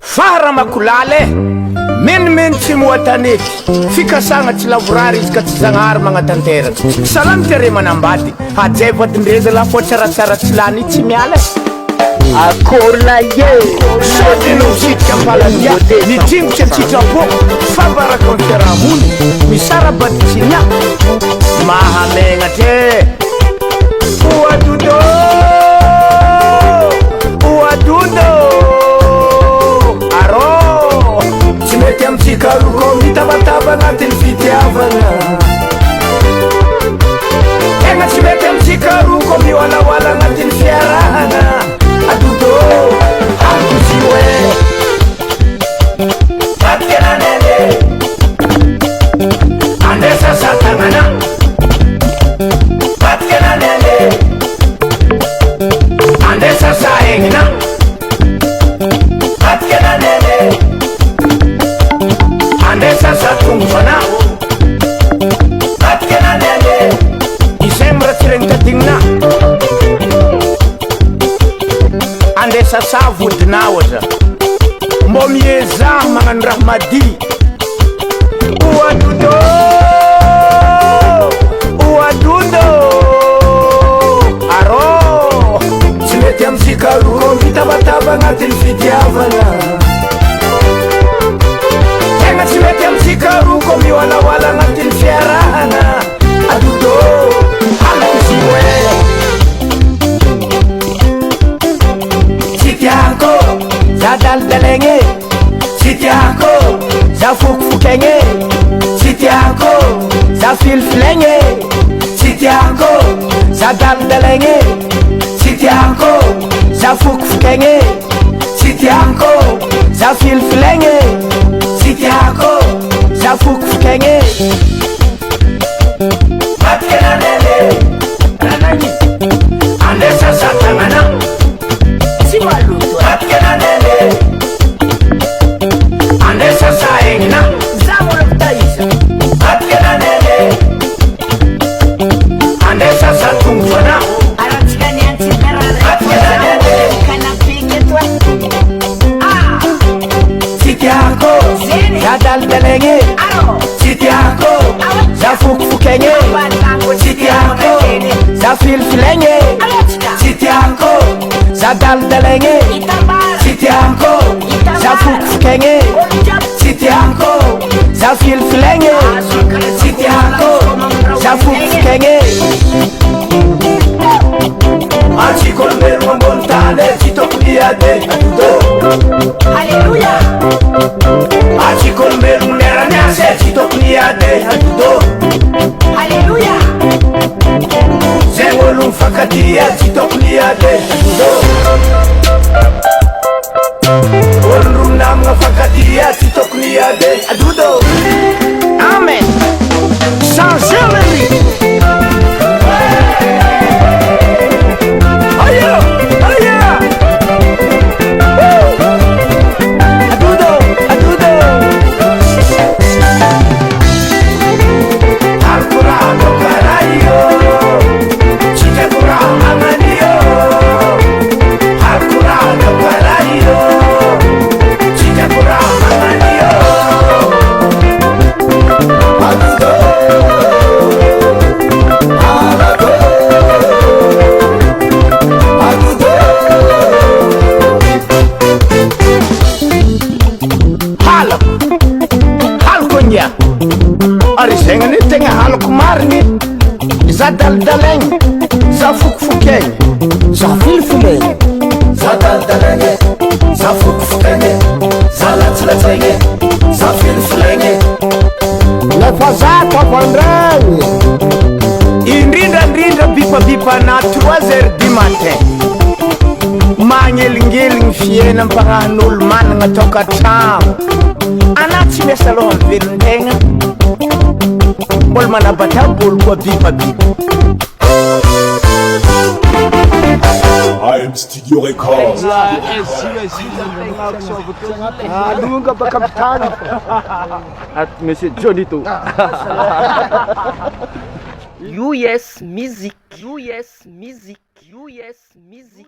Faramakulale men tsy moatanety fikasagna tsy lavorary izy ka tsy zagnahary magnatanteraky salamy tere manambady hajay vadindreza lafo tsaratsara tsy lany tsy miala akorla ye sodino misitrika mpaladia mitingotry amtsitrapo fabaraka amy fiarahamony misarabady tsy nia mahamenatre oadodo mety amtsikaroko mitabataba agnatin'ny fitiavagna tegna tsy mety amtsikaroko miwalawala agnatin'ny fiarahana adodo akoziwe batkenanele andesa satagana batkenanele andesa saegna batkenanele andesa satungfana batkenanele isemra tsiregnitadignina andesa savodinawaza mbo mieza magnano raha mady oadodo aro tsy mety amtsikaroko mitabataba agnatin'ny fitiavana tsy mety amtsikaroko miwalawala agnatin'ny fiarahana adodo akoziwe tsy tiako za daldalegny tsy tiako za fokofokegny tsy tiako za filfilegny tsy tiako za daldalegny tsy tiako za fokofokegny tsy tiako za filfilegny tiako za fokofokegny batkenanele nanani andesa satagana tsy maloto batkenanele andesa saegnina zamolokotaiza batkenanele andesa satongofana batkenanele tiako za daldalegny tsy tiako za fokofokegny tsy tiako za filfilegny tsy tiako za daldalegny tsy tiako za fokofokegny tsy tiako za filfilegny tsy tiako za fokofokegny antsikolomelo ambony tany tsy tokony ade adodo Haleluya antsikolomelo miaramiasa tsy tokony ade adodo Haleluya zay olo mifakatia tsy tokony ade adodo olo namagna fakatia tsy tokony ade adodo Amen Saint-Jean-Marie Arisenga tegna halako marigny za daldalegny za fokofokegny za filfilegny za daldalegny za fokofokegny za latsalatsaigny za filfilegny lefa zato avandregny indrindrandrindra bipabipa na 3 heures du matin magnelingely fiaina mpagnahan'olo managna tokantrano ana tsy miasa aloha mivelon-tegna mbola manabataba olo koa bipabipa AM Studio Records. Lunga ba kapitan? At Monsieur Johnny to. US Music. US Music. US Music.